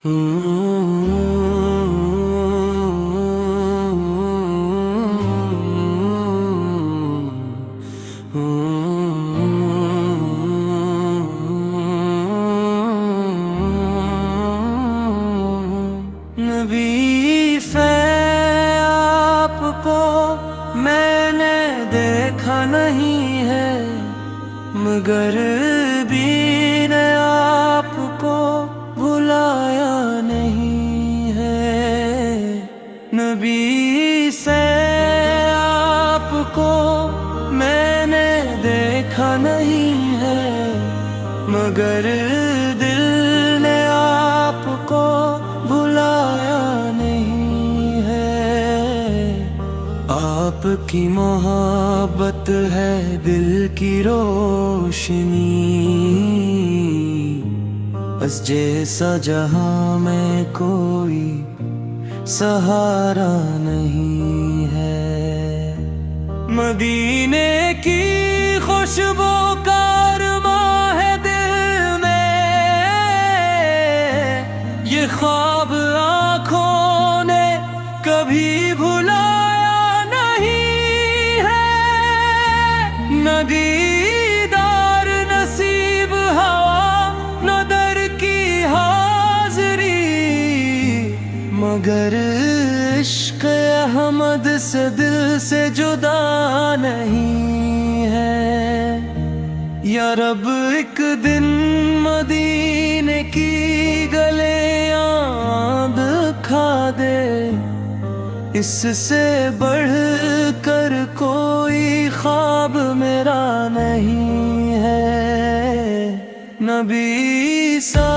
नबी आपको मैंने देखा नहीं है, मगर भी ने आपको भुलाया नहीं है। नबी से आपको मैंने देखा नहीं है, मगर दिल ने आपको भुलाया नहीं है। आपकी मोहब्बत है दिल की रोशनी, बस जैसा जहां में कोई सहारा नहीं है। मदीने की खुशबू का अरमा है दिल में, ये ख्वाब आँखों ने कभी भुलाया नहीं है। न दीदार नसीब हवा न दर की हाज़री, मगर इश्क़ अहमद से दिल से जुदा नहीं है। या रब एक दिन मदीने की गलियां दिखा दे, इससे बढ़कर कोई ख्वाब मेरा नहीं है। नबी सा